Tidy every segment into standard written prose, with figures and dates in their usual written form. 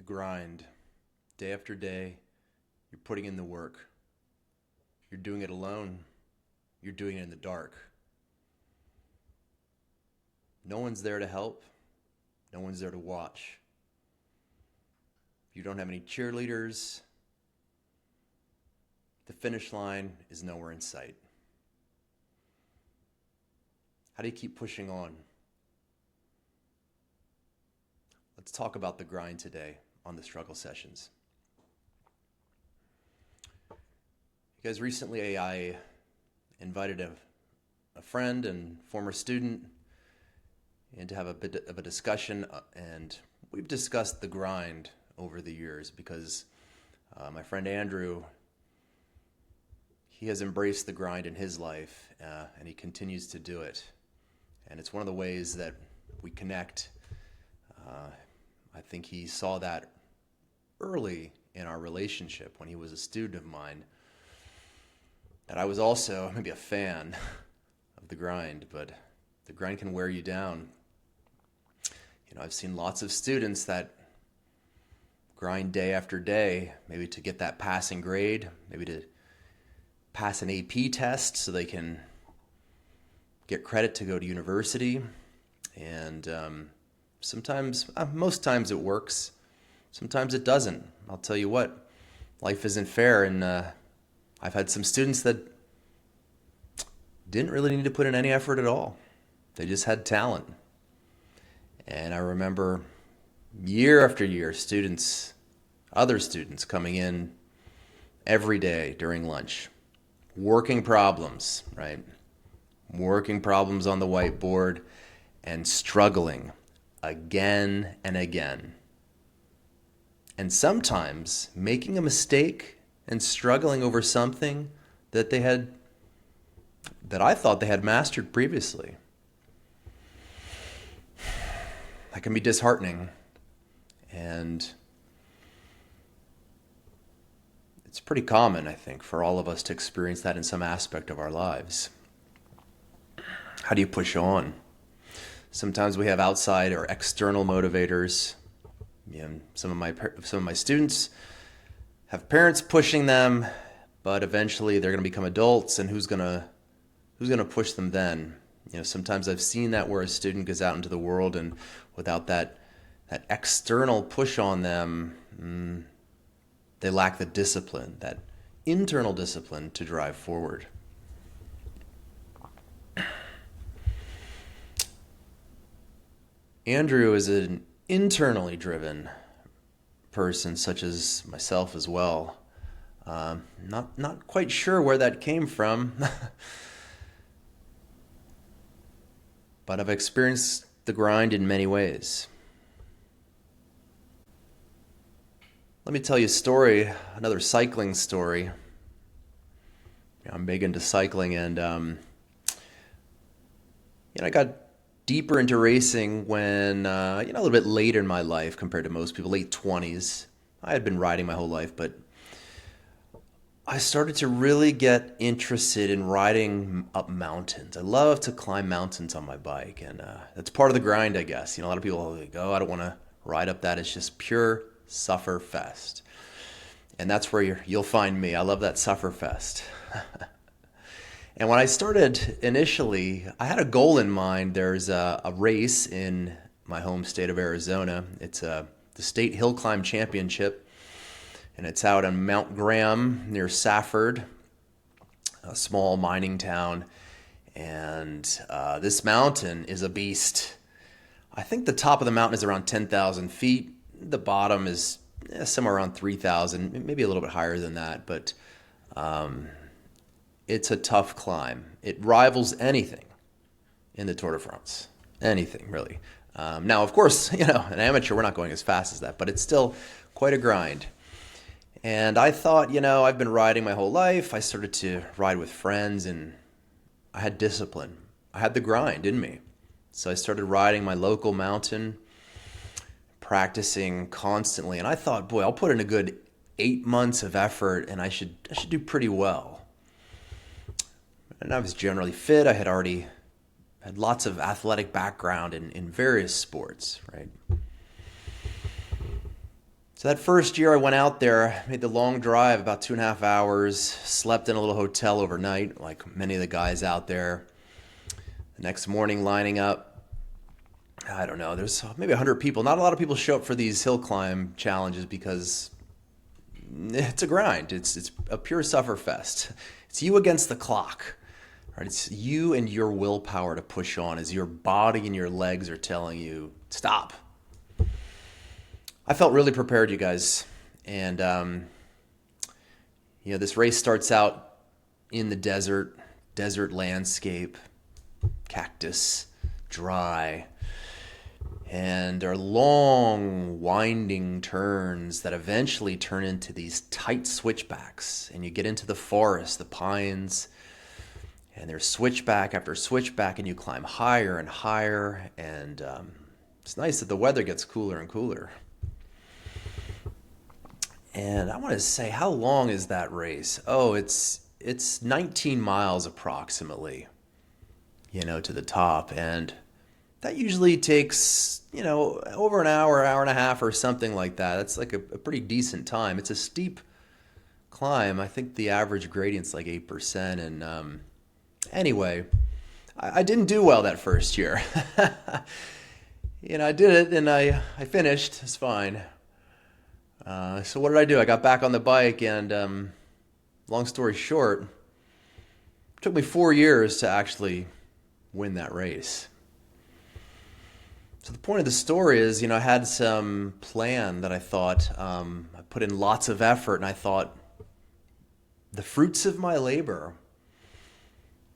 grind. Day after day, you're putting in the work. You're doing it alone. You're doing it in the dark. No one's there to help. No one's there to watch. You don't have any cheerleaders. The finish line is nowhere in sight. How do you keep pushing on? Let's talk about the grind today on the Struggle Sessions. Because recently I invited a friend and former student in to have a bit of a discussion, and we've discussed the grind over the years because my friend Andrew, he has embraced the grind in his life, and he continues to do it. And it's one of the ways that we connect. I think he saw that early in our relationship when he was a student of mine, that I was also maybe a fan of the grind, but the grind can wear you down. I've seen lots of students that grind day after day, maybe to get that passing grade, maybe to pass an AP test so they can get credit to go to university. And most times it works. Sometimes it doesn't. I'll tell you what, life isn't fair. And I've had some students that didn't really need to put in any effort at all. They just had talent. And I remember year after year, other students coming in every day during lunch, working problems, right? Working problems on the whiteboard and struggling again and again. And sometimes making a mistake and struggling over something that I thought they had mastered previously. That can be disheartening, and it's pretty common, I think, for all of us to experience that in some aspect of our lives. How do you push on? Sometimes we have outside or external motivators. Some of my students have parents pushing them, but eventually they're going to become adults, and who's going to push them then? Sometimes I've seen that where a student goes out into the world and without that external push on them, they lack the discipline, that internal discipline to drive forward. Andrew is an internally driven person, such as myself as well. Not quite sure where that came from, but I've experienced the grind in many ways. Let me tell you a story, another cycling story. I'm big into cycling, and I got deeper into racing when a little bit later in my life compared to most people, late 20s. I had been riding my whole life, but I started to really get interested in riding up mountains. I love to climb mountains on my bike, and that's part of the grind, I guess. A lot of people go, I don't want to ride up that. It's just pure suffer fest. And that's where you'll find me. I love that suffer fest. And when I started initially, I had a goal in mind. There's a race in my home state of Arizona. It's the State Hill Climb Championship. And it's out on Mount Graham near Safford, a small mining town. And this mountain is a beast. I think the top of the mountain is around 10,000 feet. The bottom is somewhere around 3,000, maybe a little bit higher than that. But it's a tough climb. It rivals anything in the Tour de France. Anything, really. Now, of course, an amateur, we're not going as fast as that, but it's still quite a grind. And I thought, I've been riding my whole life. I started to ride with friends, and I had discipline. I had the grind in me. So I started riding my local mountain, practicing constantly. And I thought, boy, I'll put in a good 8 months of effort, and I should do pretty well. And I was generally fit. I had already had lots of athletic background in various sports, right? So that first year I went out there, made the long drive, about 2.5 hours, slept in a little hotel overnight, like many of the guys out there. The next morning, lining up, I don't know, there's maybe 100 people. Not a lot of people show up for these hill climb challenges because it's a grind. It's a pure sufferfest. It's you against the clock. Right? It's you and your willpower to push on as your body and your legs are telling you, stop. I felt really prepared, you guys. And, this race starts out in the desert landscape, cactus, dry, and there are long, winding turns that eventually turn into these tight switchbacks. And you get into the forest, the pines, and there's switchback after switchback, and you climb higher and higher. And it's nice that the weather gets cooler and cooler. And I want to say, how long is that race? Oh, it's 19 miles approximately, to the top. And that usually takes, over an hour, hour and a half or something like that. That's like a pretty decent time. It's a steep climb. I think the average gradient's like 8%. And anyway, I didn't do well that first year. I did it and I finished. It's fine. So what did I do? I got back on the bike and, long story short, it took me 4 years to actually win that race. So the point of the story is, I had some plan that I thought, I put in lots of effort, and I thought the fruits of my labor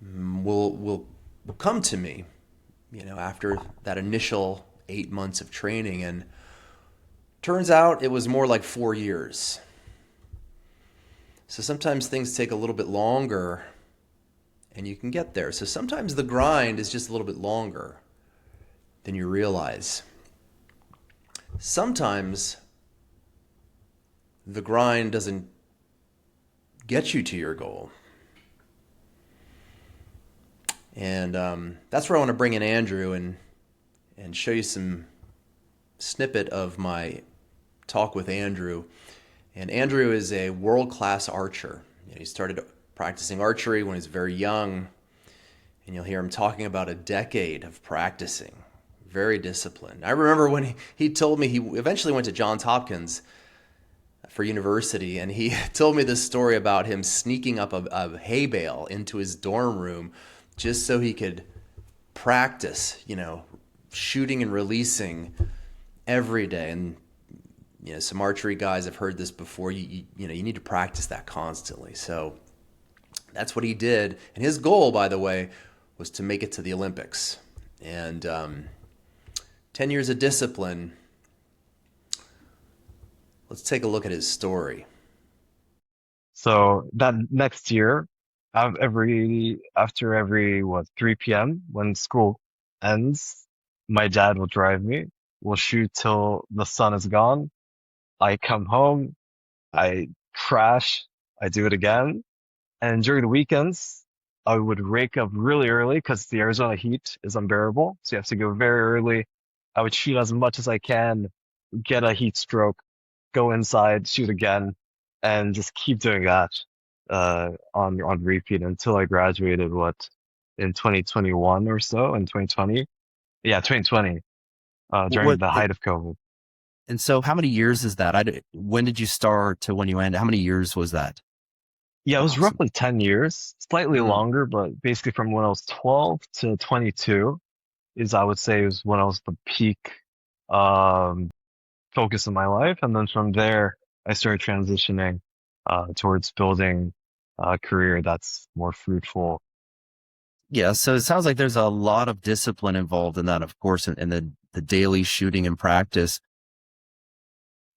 will come to me, after that initial 8 months of training. And turns out it was more like 4 years. So sometimes things take a little bit longer and you can get there. So sometimes the grind is just a little bit longer than you realize. Sometimes the grind doesn't get you to your goal. And that's where I want to bring in Andrew and show you some snippet of my talk with Andrew. And Andrew is a world-class archer. He started practicing archery when he was very young, and you'll hear him talking about a decade of practicing. Very disciplined. I remember when he told me he eventually went to Johns Hopkins for university, and he told me this story about him sneaking up a hay bale into his dorm room just so he could practice, shooting and releasing every day. And some archery guys have heard this before. You need to practice that constantly. So that's what he did. And his goal, by the way, was to make it to the Olympics. And 10 years of discipline. Let's take a look at his story. So that next year, after every 3 p.m. when school ends, my dad will drive me. We'll shoot till the sun is gone. I come home, I crash, I do it again. And during the weekends, I would wake up really early because the Arizona heat is unbearable. So you have to go very early. I would shoot as much as I can, get a heat stroke, go inside, shoot again, and just keep doing that on repeat until I graduated, in 2021 or so, in 2020. Yeah, 2020, during What the height of COVID. and so how many years is that? When did you start to when you end? How many years was that? Yeah, it was Approximately. roughly 10 years, slightly Mm. longer, but basically from when I was 12 to 22 I would say, is when I was the peak um, focus of my life. And then from there, I started transitioning towards building a career that's more fruitful. Yeah, so it sounds like there's a lot of discipline involved in that, of course, in the daily shooting and practice.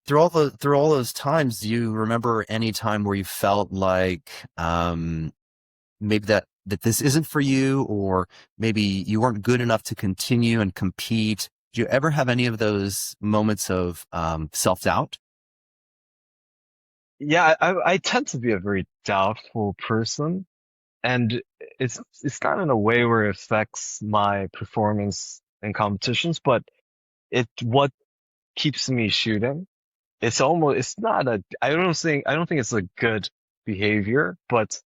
Through all those times, do you remember any time where you felt like maybe that this isn't for you, or maybe you weren't good enough to continue and compete? Do you ever have any of those moments of self-doubt? Yeah, I tend to be a very doubtful person, and it's not in a way where it affects my performance in competitions, but what keeps me shooting. it's not a, I don't think it's a good behavior, but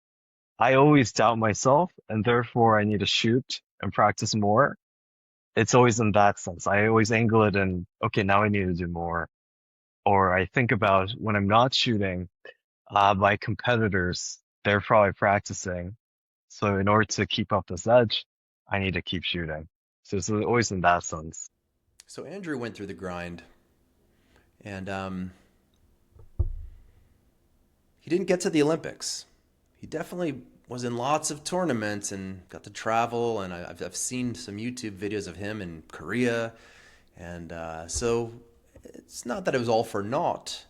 I always doubt myself and therefore I need to shoot and practice more. It's always in that sense. I always angle it in, okay, now I need to do more. Or I think about when I'm not shooting, my competitors, they're probably practicing. So in order to keep up this edge, I need to keep shooting. So it's always in that sense. So Andrew went through the grind, and he didn't get to the Olympics. He definitely was in lots of tournaments and got to travel. And I've seen some YouTube videos of him in Korea, and so it's not that it was all for naught.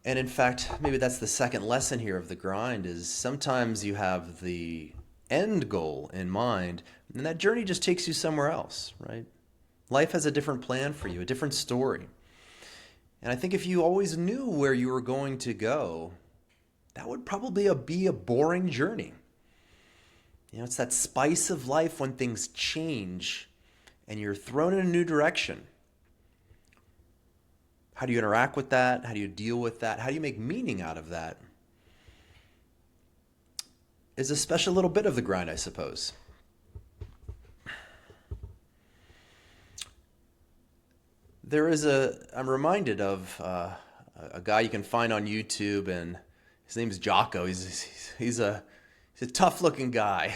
And in fact, maybe that's the second lesson here of the grind is sometimes you have the end goal in mind, and that journey just takes you somewhere else, right? Life has a different plan for you, a different story. And I think if you always knew where you were going to go, that would probably be a boring journey. It's that spice of life when things change and you're thrown in a new direction. How do you interact with that? How do you deal with that? How do you make meaning out of that? Is a special little bit of the grind, I suppose. I'm reminded of a guy you can find on YouTube, and his name's Jocko. He's a tough looking guy.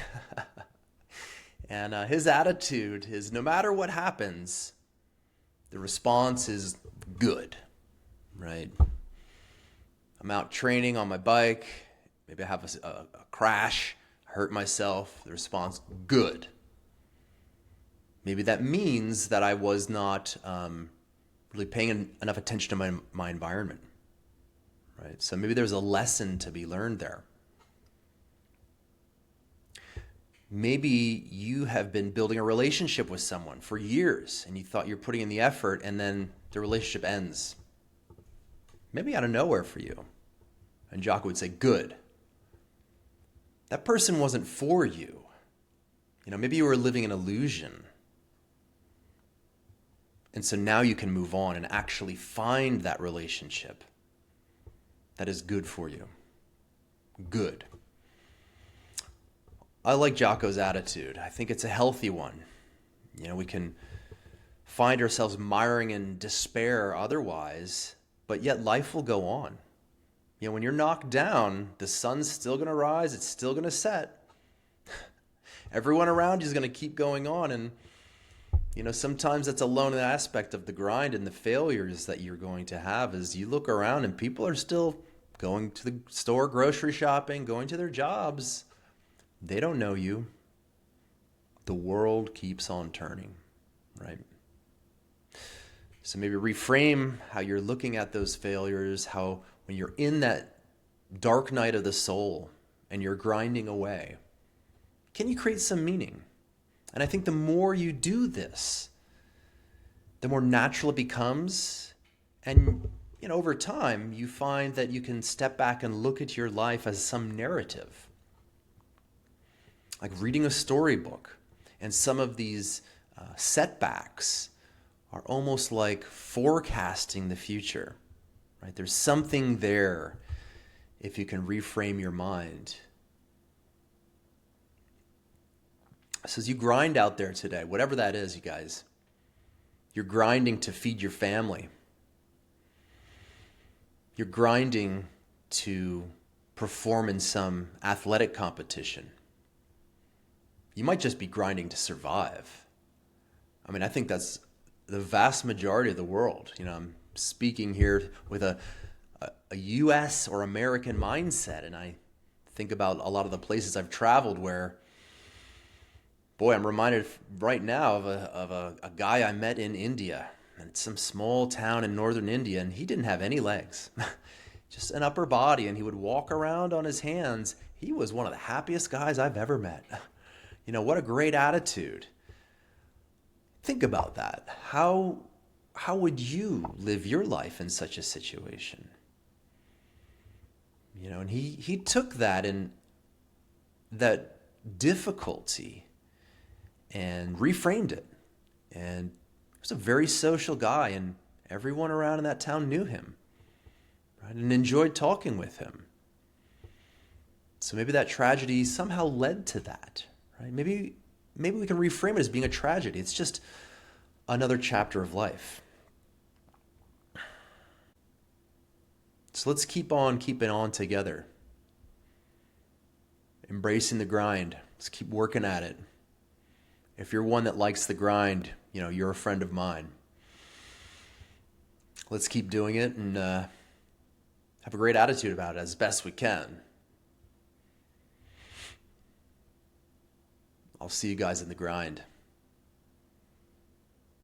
And his attitude is no matter what happens, the response is good, right? I'm out training on my bike. Maybe I have a crash, hurt myself. The response, good. Maybe that means that I was not really paying enough attention to my environment, right? So maybe there's a lesson to be learned there. Maybe you have been building a relationship with someone for years and you thought you're putting in the effort and then the relationship ends. Maybe out of nowhere for you. And Jocko would say, good. That person wasn't for you. Maybe you were living an illusion. And so now you can move on and actually find that relationship that is good for you. Good. I like Jocko's attitude. I think it's a healthy one. We can find ourselves miring in despair otherwise, but yet life will go on. When you're knocked down, the sun's still going to rise, it's still going to set. Everyone around you is going to keep going on, and sometimes that's a lone aspect of the grind and the failures that you're going to have is you look around and people are still going to the store, grocery shopping, going to their jobs. They don't know you. The world keeps on turning, right? So maybe reframe how you're looking at those failures, how when you're in that dark night of the soul and you're grinding away, can you create some meaning? And I think the more you do this, the more natural it becomes. And over time, you find that you can step back and look at your life as some narrative. Like reading a storybook. And some of these setbacks are almost like forecasting the future. Right? There's something there if you can reframe your mind. So as you grind out there today, whatever that is, you guys, you're grinding to feed your family. You're grinding to perform in some athletic competition. You might just be grinding to survive. I think that's the vast majority of the world. I'm speaking here with a U.S. or American mindset, and I think about a lot of the places I've traveled where, boy, I'm reminded right now of a guy I met in India. And it's some small town in northern India, and he didn't have any legs. Just an upper body, and he would walk around on his hands. He was one of the happiest guys I've ever met. What a great attitude. Think about that. How would you live your life in such a situation? And he took that and that difficulty and reframed it. And he was a very social guy and everyone around in that town knew him, right, and enjoyed talking with him. So maybe that tragedy somehow led to that, right? Maybe we can reframe it as being a tragedy. It's just another chapter of life. So let's keep on keeping on together. Embracing the grind. Let's keep working at it. If you're one that likes the grind, you're a friend of mine. Let's keep doing it and have a great attitude about it as best we can. I'll see you guys in the grind.